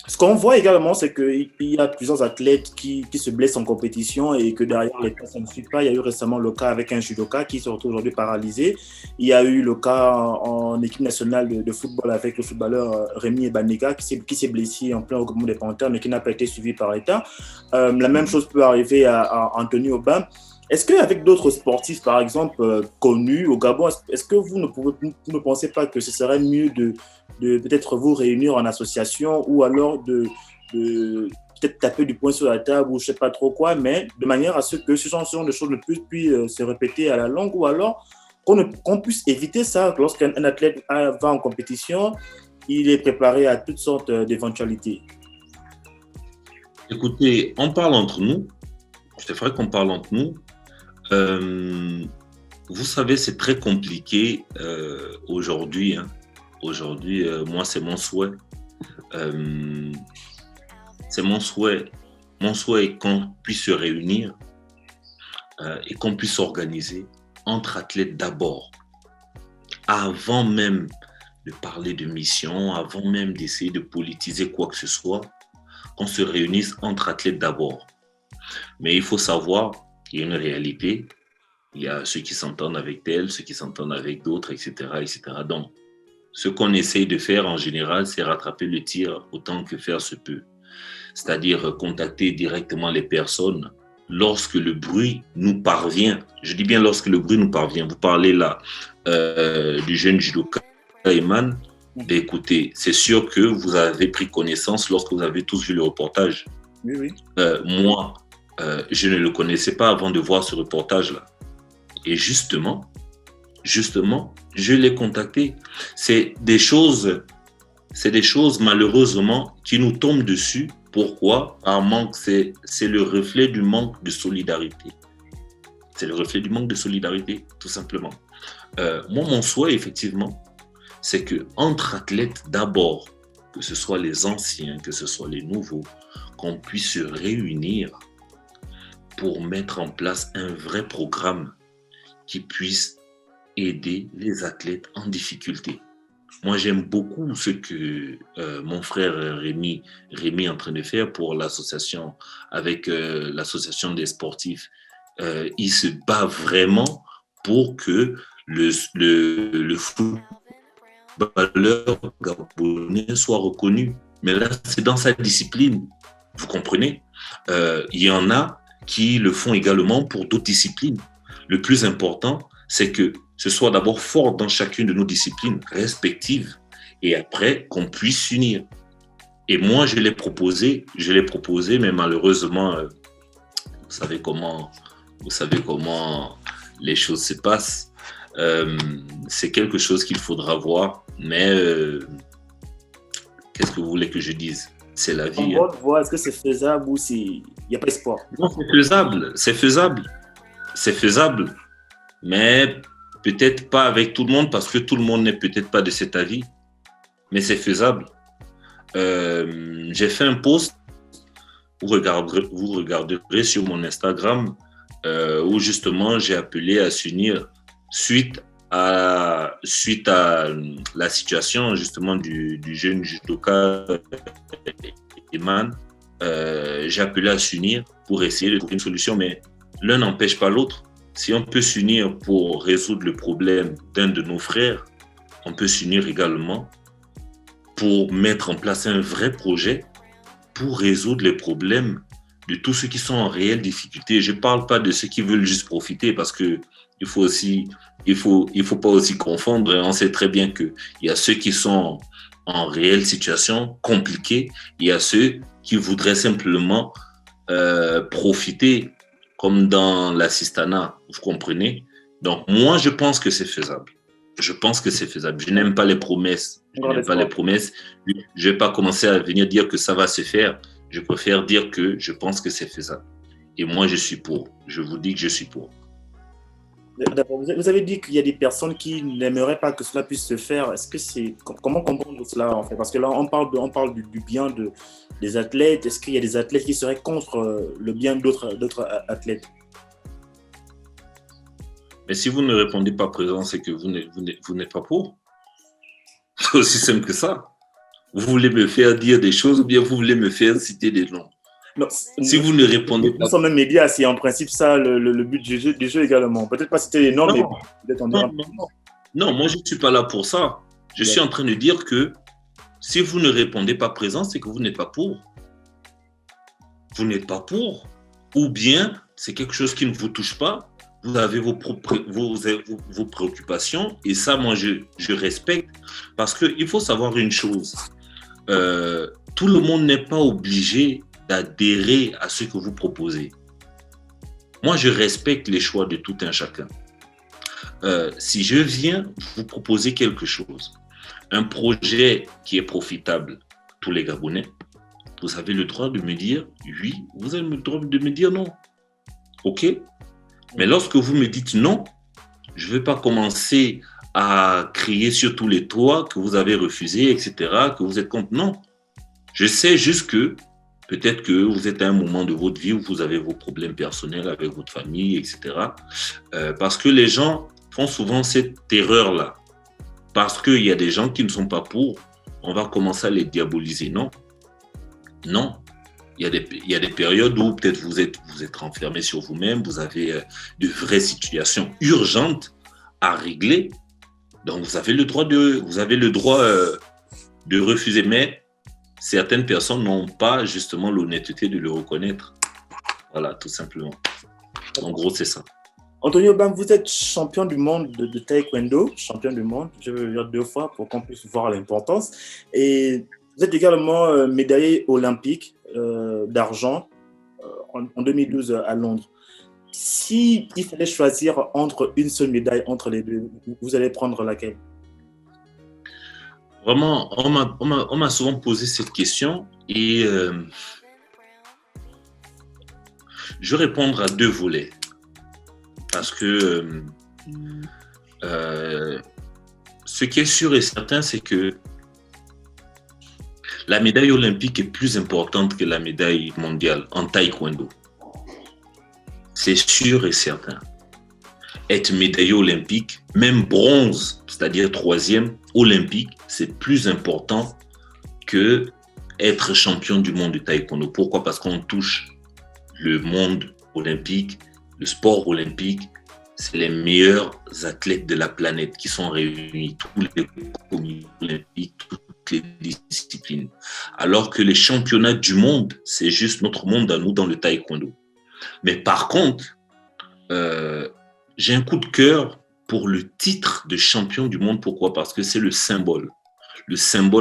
ce qu'on voit également, c'est qu'il y a plusieurs athlètes qui se blessent en compétition et que derrière les cas, ça ne suit pas. Il y a eu récemment le cas avec un judoka qui se retrouve aujourd'hui paralysé. Il y a eu le cas en équipe nationale de football avec le footballeur Rémi Ebanega qui s'est blessé en plein regroupement des Panthères mais qui n'a pas été suivi par l'État. La même chose peut arriver à Anthony Aubin. Est-ce qu'avec d'autres sportifs, par exemple, connus au Gabon, est-ce que vous ne pensez pas que ce serait mieux de peut-être vous réunir en association ou alors de peut-être taper du poing sur la table ou je ne sais pas trop quoi, mais de manière à ce que ce genre de choses ne puissent se répéter à la longue ou alors qu'on puisse éviter ça lorsqu'un athlète va en compétition, il est préparé à toutes sortes d'éventualités.
Écoutez, on parle entre nous. C'est vrai qu'on parle entre nous. Vous savez, c'est très compliqué aujourd'hui. Hein. Aujourd'hui, moi, c'est mon souhait. C'est mon souhait. Mon souhait est qu'on puisse se réunir et qu'on puisse s'organiser entre athlètes d'abord. Avant même de parler de mission, avant même d'essayer de politiser quoi que ce soit, qu'on se réunisse entre athlètes d'abord. Mais il faut savoir qu'il y a une réalité. Il y a ceux qui s'entendent avec tel, ceux qui s'entendent avec d'autres, etc., etc. Donc, ce qu'on essaye de faire en général, c'est rattraper le tir autant que faire se peut. C'est-à-dire contacter directement les personnes lorsque le bruit nous parvient. Je dis bien lorsque le bruit nous parvient. Vous parlez là du jeune judoka Eman, écoutez, c'est sûr que vous avez pris connaissance lorsque vous avez tous vu le reportage.
Oui, oui.
Moi, je ne le connaissais pas avant de voir ce reportage-là. Et justement, je l'ai contacté. C'est des choses malheureusement qui nous tombent dessus. Pourquoi? Par manque, c'est le reflet du manque de solidarité. C'est le reflet du manque de solidarité, tout simplement. Moi, mon souhait, effectivement, c'est que entre athlètes, d'abord, que ce soit les anciens, que ce soit les nouveaux, qu'on puisse se réunir pour mettre en place un vrai programme qui puisse aider les athlètes en difficulté. Moi, j'aime beaucoup ce que mon frère Rémi est en train de faire pour l'association, avec l'association des sportifs. Il se bat vraiment pour que le footballeur gabonais soit reconnu. Mais là, c'est dans sa discipline. Vous comprenez? Il y en a qui le font également pour d'autres disciplines. Le plus important, c'est que ce soit d'abord fort dans chacune de nos disciplines respectives et après qu'on puisse s'unir. Et moi, je l'ai proposé, mais malheureusement, vous savez comment les choses se passent. C'est quelque chose qu'il faudra voir, mais qu'est-ce que vous voulez que je dise? C'est la vie.
On va voir, est-ce que c'est faisable ou il n'y a pas espoir?
Non, c'est faisable, mais peut-être pas avec tout le monde parce que tout le monde n'est peut-être pas de cet avis, mais c'est faisable. J'ai fait un post, vous regarderez sur mon Instagram, où justement j'ai appelé à s'unir suite à la situation justement du jeune judoka Eman. J'ai appelé à s'unir pour essayer de trouver une solution, mais l'un n'empêche pas l'autre. Si on peut s'unir pour résoudre le problème d'un de nos frères, on peut s'unir également pour mettre en place un vrai projet pour résoudre les problèmes de tous ceux qui sont en réelle difficulté. Je ne parle pas de ceux qui veulent juste profiter parce que il faut pas aussi confondre. On sait très bien qu'il y a ceux qui sont en réelle situation compliquée, il y a ceux qui voudraient simplement profiter comme dans l'assistanat, vous comprenez? Donc, moi, je pense que c'est faisable. Je n'aime pas les promesses. Je ne vais pas commencer à venir dire que ça va se faire. Je préfère dire que je pense que c'est faisable. Et moi, je suis pour. Je vous dis que je suis pour.
Vous avez dit qu'il y a des personnes qui n'aimeraient pas que cela puisse se faire. Comment comprendre cela en fait? Parce que là, on parle du bien des athlètes. Est-ce qu'il y a des athlètes qui seraient contre le bien d'autres athlètes?
Mais si vous ne répondez pas présent, c'est que vous n'êtes pas pour. C'est aussi simple que ça. Vous voulez me faire dire des choses ou bien vous voulez me faire citer des noms?
Non,
si vous ne répondez pas...
Nous sommes un média, c'est en principe ça le but du jeu également. Peut-être pas citer les noms, mais peut-être on dira...
Non, moi je ne suis pas là pour ça. Je suis en train de dire que si vous ne répondez pas présent, c'est que vous n'êtes pas pour. Vous n'êtes pas pour. Ou bien c'est quelque chose qui ne vous touche pas. Vous avez vos préoccupations et ça, moi, je respecte parce qu'il faut savoir une chose. Tout le monde n'est pas obligé d'adhérer à ce que vous proposez. Moi, je respecte les choix de tout un chacun. Si je viens vous proposer quelque chose, un projet qui est profitable pour tous les Gabonais, vous avez le droit de me dire oui, vous avez le droit de me dire non. OK? Mais lorsque vous me dites non, je ne vais pas commencer à crier sur tous les toits que vous avez refusé, etc., que vous êtes contre. Non. Je sais juste que peut-être que vous êtes à un moment de votre vie où vous avez vos problèmes personnels avec votre famille, etc. Parce que les gens font souvent cette erreur-là. Parce qu'il y a des gens qui ne sont pas pour, on va commencer à les diaboliser. Non. Non. Il y a des périodes où peut-être vous êtes renfermé sur vous-même, vous avez de vraies situations urgentes à régler. Donc, vous avez le droit de refuser. Mais certaines personnes n'ont pas justement l'honnêteté de le reconnaître. Voilà, tout simplement. En gros, c'est ça.
Antonio Bam, vous êtes champion du monde de taekwondo, champion du monde, je veux dire 2 fois pour qu'on puisse voir l'importance. Et vous êtes également médaillé olympique d'argent en 2012 à Londres. Si il fallait choisir entre une seule médaille entre les deux, vous allez prendre laquelle?
Vraiment, on m'a souvent posé cette question et je vais répondre à 2 volets. Parce que ce qui est sûr et certain, c'est que la médaille olympique est plus importante que la médaille mondiale en taekwondo. C'est sûr et certain. Être médaillé olympique, même bronze, c'est-à-dire 3e olympique, c'est plus important que être champion du monde de taekwondo. Pourquoi? Parce qu'on touche le monde olympique, le sport olympique, c'est les meilleurs athlètes de la planète qui sont réunis, tous les comités olympiques, toutes les disciplines. Alors que les championnats du monde, c'est juste notre monde à nous dans le taekwondo. Mais par contre, j'ai un coup de cœur pour le titre de champion du monde. Pourquoi? Parce que c'est le symbole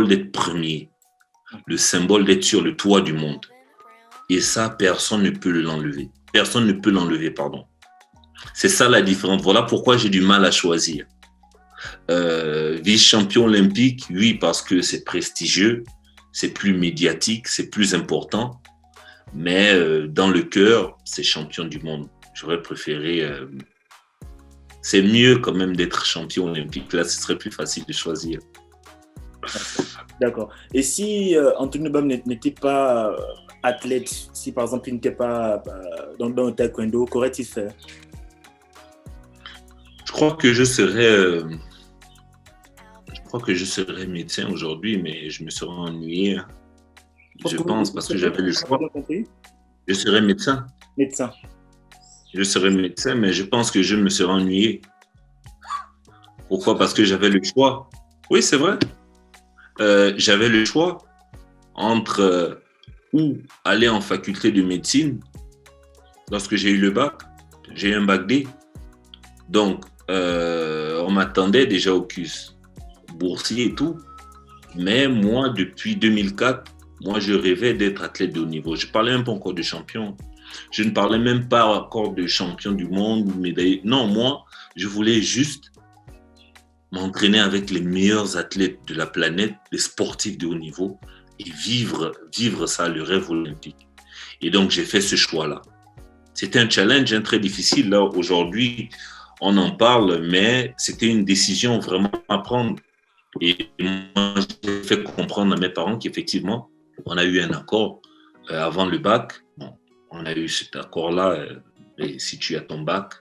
d'être premier, le symbole d'être sur le toit du monde. Et ça, personne ne peut l'enlever. Personne ne peut l'enlever, pardon. C'est ça la différence. Voilà pourquoi j'ai du mal à choisir. Vice-champion olympique, oui, parce que c'est prestigieux, c'est plus médiatique, c'est plus important. Mais dans le cœur, c'est champion du monde. J'aurais préféré... c'est mieux quand même d'être champion olympique. Là, ce serait plus facile de choisir.
D'accord. Et si Antonio Bam n'était pas athlète, si par exemple il n'était pas dans le taekwondo, qu'aurait-il fait?
Je crois que je serais médecin aujourd'hui, mais je me serais ennuyé. Je pense parce que j'avais le choix. Je serais médecin. Je serais médecin, mais je pense que je me serais ennuyé. Pourquoi? Parce que j'avais le choix. Oui, c'est vrai. J'avais le choix entre ou aller en faculté de médecine lorsque j'ai eu le bac. J'ai eu un bac D. Donc, on m'attendait déjà au CUS, boursier et tout. Mais moi, depuis 2004, moi, je rêvais d'être athlète de haut niveau. Je parlais même pas encore de champion. Je ne parlais même pas encore de champion du monde ou médaillé. Non, moi, je voulais juste m'entraîner avec les meilleurs athlètes de la planète, les sportifs de haut niveau, et vivre ça, le rêve olympique. Et donc, j'ai fait ce choix-là. C'était un challenge très difficile. Là, aujourd'hui, on en parle, mais c'était une décision vraiment à prendre. Et moi, j'ai fait comprendre à mes parents qu'effectivement, on a eu un accord avant le bac. Bon, on a eu cet accord-là. Et si tu as ton bac,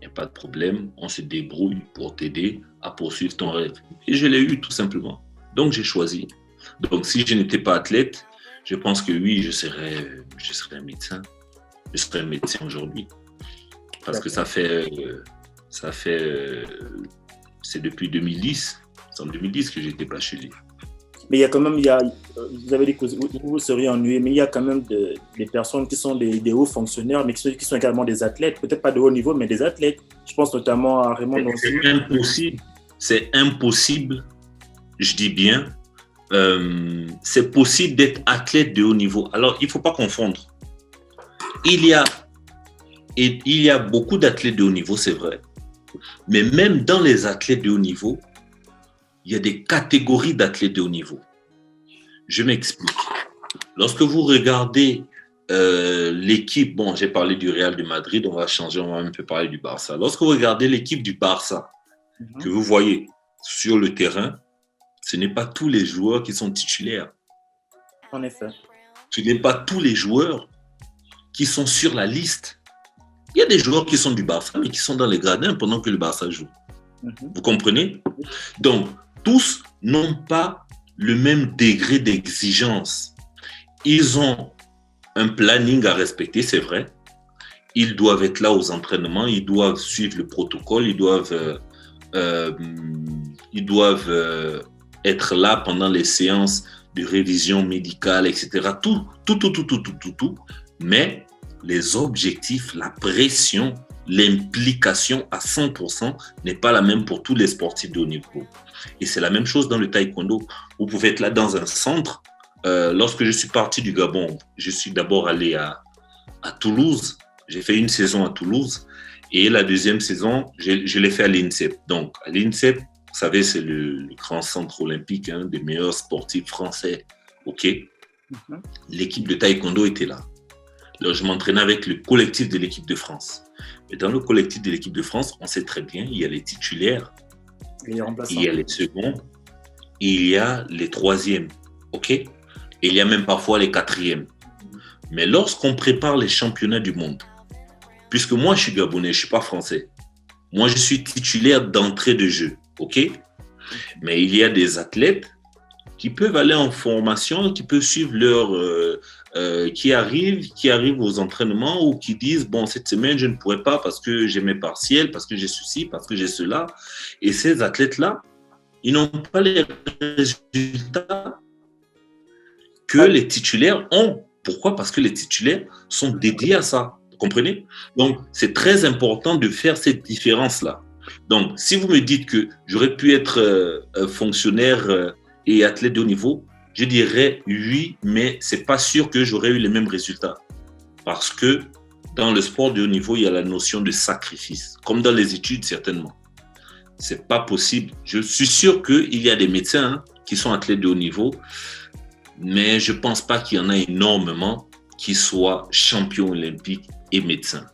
il n'y a pas de problème. On se débrouille pour t'aider à poursuivre ton rêve. Et je l'ai eu tout simplement. Donc, j'ai choisi. Donc, si je n'étais pas athlète, je pense que oui, je serais un médecin. Je serais un médecin aujourd'hui. Parce que c'est depuis 2010. C'est en 2010 que j'étais bachelier.
Mais il y a quand même, vous avez dit que vous seriez ennuyé, mais il y a quand même des personnes qui sont des hauts fonctionnaires, mais qui sont également des athlètes, peut-être pas de haut niveau, mais des athlètes. Je pense notamment à Raymond Doncy.
C'est impossible, je dis bien, c'est possible d'être athlète de haut niveau. Alors, il ne faut pas confondre. Il y a beaucoup d'athlètes de haut niveau, c'est vrai. Mais même dans les athlètes de haut niveau, il y a des catégories d'athlètes de haut niveau. Je m'explique. Lorsque vous regardez l'équipe, bon, j'ai parlé du Real de Madrid, on va changer, on va un peu parler du Barça. Lorsque vous regardez l'équipe du Barça, que vous voyez sur le terrain, ce n'est pas tous les joueurs qui sont titulaires.
En effet.
Ce n'est pas tous les joueurs qui sont sur la liste. Il y a des joueurs qui sont du Barça, mais qui sont dans les gradins pendant que le Barça joue. Vous comprenez? Donc, tous n'ont pas le même degré d'exigence. Ils ont un planning à respecter, c'est vrai. Ils doivent être là aux entraînements, ils doivent suivre le protocole, ils doivent être là pendant les séances de révision médicale, etc. Tout. Mais les objectifs, la pression l'implication à 100% n'est pas la même pour tous les sportifs de haut niveau. Et c'est la même chose dans le taekwondo. Vous pouvez être là dans un centre. Lorsque je suis parti du Gabon, je suis d'abord allé à Toulouse. J'ai fait une saison à Toulouse. Et la deuxième saison, je l'ai fait à l'INSEP. Donc, à l'INSEP, vous savez, c'est le grand centre olympique, des meilleurs sportifs français. OK. L'équipe de taekwondo était là. Alors, je m'entraînais avec le collectif de l'équipe de France. Mais dans le collectif de l'équipe de France, on sait très bien, il y a les titulaires, il y a les seconds, et il y a les troisièmes. OK? Et il y a même parfois les quatrièmes. Mais lorsqu'on prépare les championnats du monde, puisque moi, je suis gabonais, je ne suis pas français. Moi, je suis titulaire d'entrée de jeu. OK? Mais il y a des athlètes qui peuvent aller en formation, qui peuvent suivre qui arrivent aux entraînements ou qui disent, bon, cette semaine, je ne pourrai pas parce que j'ai mes partiels, parce que j'ai ceci, parce que j'ai cela. Et ces athlètes-là, ils n'ont pas les résultats que les titulaires ont. Pourquoi? Parce que les titulaires sont dédiés à ça. Vous comprenez? Donc, c'est très important de faire cette différence-là. Donc, si vous me dites que j'aurais pu être fonctionnaire et athlète de haut niveau, je dirais oui, mais ce n'est pas sûr que j'aurais eu les mêmes résultats. Parce que dans le sport de haut niveau, il y a la notion de sacrifice, comme dans les études, certainement. Ce n'est pas possible. Je suis sûr qu'il y a des médecins qui sont athlètes de haut niveau, mais je ne pense pas qu'il y en a énormément qui soient champions olympiques et médecins.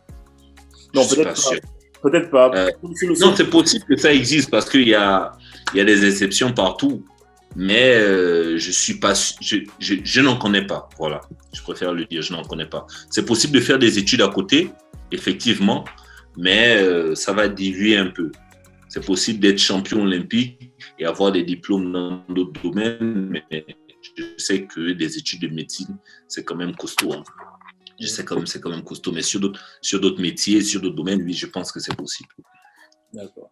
Non, peut-être pas.
Non, c'est possible que ça existe parce qu'il y a des exceptions partout. Mais je n'en connais pas. Voilà, je préfère le dire, je n'en connais pas. C'est possible de faire des études à côté, effectivement, mais ça va diluer un peu. C'est possible d'être champion olympique et avoir des diplômes dans d'autres domaines, mais je sais que des études de médecine, c'est quand même costaud. Hein. Je sais quand même, c'est quand même costaud, mais sur d'autres métiers, sur d'autres domaines, oui, je pense que c'est possible.
D'accord.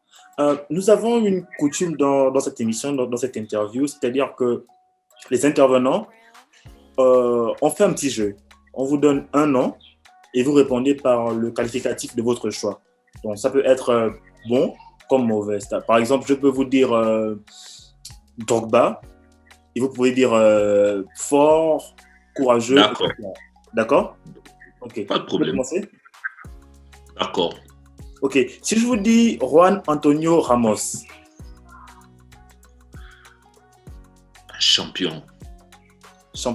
Nous avons une coutume dans cette émission, dans cette interview, c'est-à-dire que les intervenants, on fait un petit jeu. On vous donne un nom et vous répondez par le qualificatif de votre choix. Donc, ça peut être bon comme mauvais. Par exemple, je peux vous dire Drogba et vous pouvez dire fort, courageux.
D'accord.
D'accord? Ok.
Pas de problème.
Vous pouvez commencer?
D'accord.
Ok, si je vous dis Juan Antonio Ramos.
Champion.
Je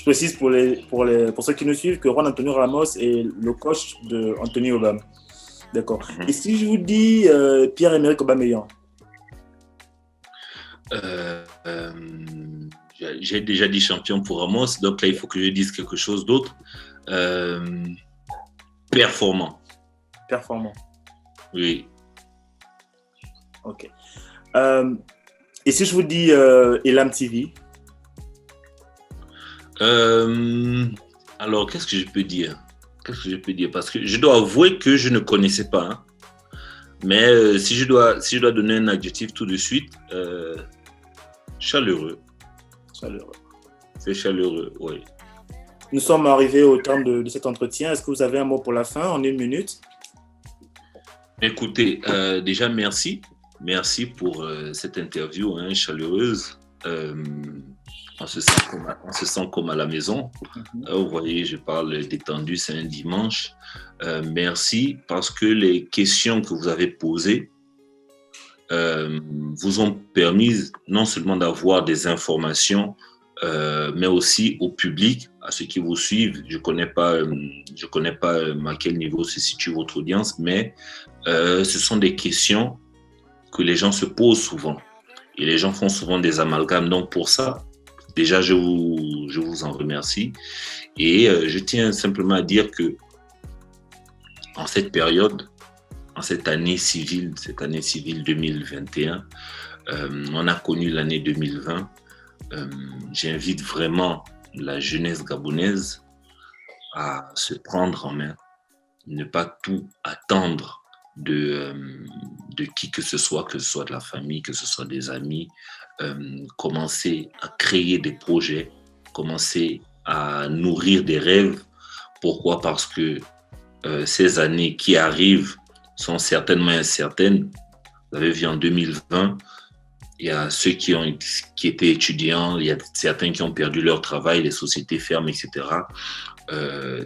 précise pour ceux qui nous suivent que Juan Antonio Ramos est le coach de Anthony Obama. D'accord. Et si je vous dis Pierre-Emerick Aubameyang?
J'ai déjà dit champion pour Ramos, donc là il faut que je dise quelque chose d'autre. Performant. Oui.
Ok. Et si je vous dis Elam TV?
Alors, qu'est-ce que je peux dire? Parce que je dois avouer que je ne connaissais pas. Hein. Mais si je dois donner un adjectif tout de suite, chaleureux. C'est chaleureux, oui.
Nous sommes arrivés au terme de cet entretien. Est-ce que vous avez un mot pour la fin en 1 minute?
Écoutez, déjà merci. Merci pour cette interview chaleureuse. On se sent comme à la maison. Vous voyez, je parle détendu, c'est un dimanche. Merci parce que les questions que vous avez posées vous ont permis non seulement d'avoir des informations, mais aussi au public, à ceux qui vous suivent. Je connais pas à quel niveau se situe votre audience, mais ce sont des questions que les gens se posent souvent. Et les gens font souvent des amalgames. Donc pour ça, déjà, je vous en remercie. Et je tiens simplement à dire que en cette période, en cette année civile 2021, on a connu l'année 2020. J'invite vraiment la jeunesse gabonaise à se prendre en main, ne pas tout attendre de qui que ce soit de la famille, que ce soit des amis, commencer à créer des projets, commencer à nourrir des rêves, Pourquoi? Parce que ces années qui arrivent sont certainement incertaines. Vous avez vu en 2020, il y a ceux qui étaient étudiants, il y a certains qui ont perdu leur travail, les sociétés ferment, etc.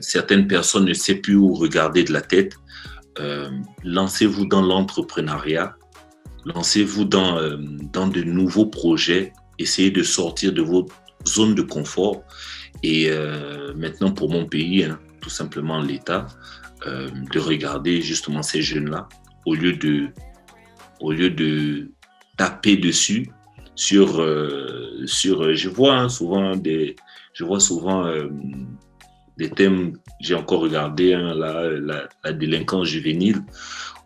Certaines personnes ne savent plus où regarder de la tête. Lancez-vous dans l'entrepreneuriat, lancez-vous dans de nouveaux projets, essayez de sortir de vos zones de confort. Et maintenant, pour mon pays, tout simplement l'État, de regarder justement ces jeunes-là, au lieu de taper dessus je vois souvent des thèmes. J'ai encore regardé la délinquance juvénile.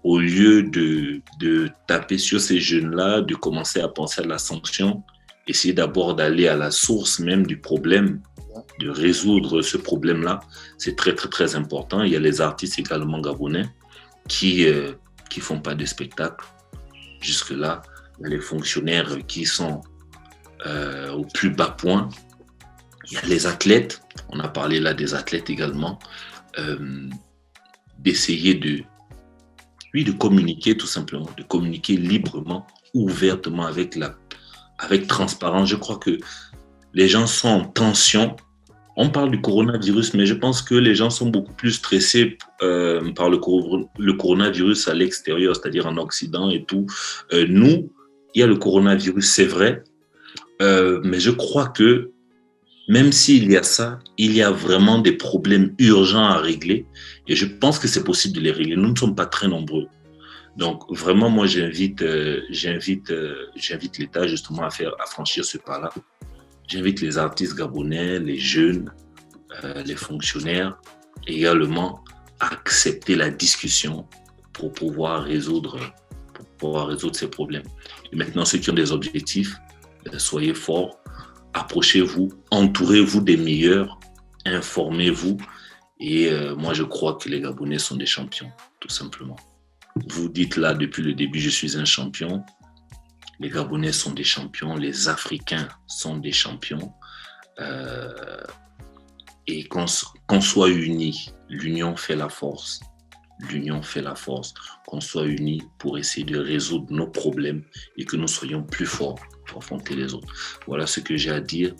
Au lieu de taper sur ces jeunes-là, de commencer à penser à la sanction, essayer d'abord d'aller à la source même du problème, de résoudre ce problème-là. C'est très, très, très important. Il y a les artistes également gabonais qui font pas de spectacle. Jusque-là, il y a les fonctionnaires qui sont au plus bas point. Il y a les athlètes. On a parlé là des athlètes également. D'essayer de communiquer tout simplement, de communiquer librement, ouvertement, avec transparence. Je crois que les gens sont en tension. On parle du coronavirus, mais je pense que les gens sont beaucoup plus stressés par le coronavirus à l'extérieur, c'est-à-dire en Occident et tout. Nous, il y a le coronavirus, c'est vrai, mais je crois que même s'il y a ça, il y a vraiment des problèmes urgents à régler et je pense que c'est possible de les régler. Nous ne sommes pas très nombreux. Donc, vraiment, moi, j'invite l'État justement à franchir ce pas-là. J'invite les artistes gabonais, les jeunes, les fonctionnaires également à accepter la discussion pour pouvoir résoudre ces problèmes. Et maintenant, ceux qui ont des objectifs, soyez forts, approchez-vous, entourez-vous des meilleurs, informez-vous. Et moi, je crois que les Gabonais sont des champions, tout simplement. Vous dites là, depuis le début, je suis un champion. Les Gabonais sont des champions, les Africains sont des champions. Et qu'on soit unis, l'union fait la force. L'union fait la force. Qu'on soit unis pour essayer de résoudre nos problèmes et que nous soyons plus forts pour affronter les autres. Voilà ce que j'ai à dire.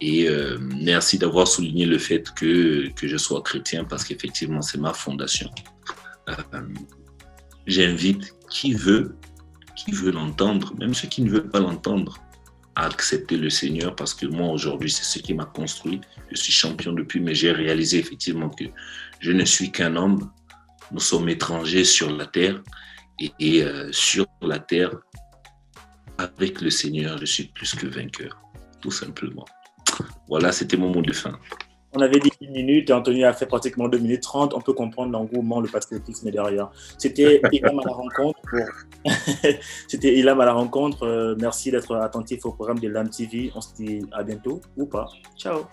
Et merci d'avoir souligné le fait que je sois chrétien parce qu'effectivement, c'est ma fondation. J'invite qui veut l'entendre, même ceux qui ne veulent pas l'entendre, à accepter le Seigneur parce que moi, aujourd'hui, c'est ce qui m'a construit. Je suis champion depuis, mais j'ai réalisé effectivement que je ne suis qu'un homme. Nous sommes étrangers sur la terre et sur la terre, avec le Seigneur, je suis plus que vainqueur, tout simplement. Voilà, c'était mon mot de fin.
On avait dit 1 minute et Anthony a fait pratiquement 2 minutes 30. On peut comprendre l'engouement, le patriotisme derrière. C'était Ilham à la rencontre. C'était Ilham à la rencontre. Merci d'être attentif au programme de LAM TV. On se dit à bientôt ou pas. Ciao.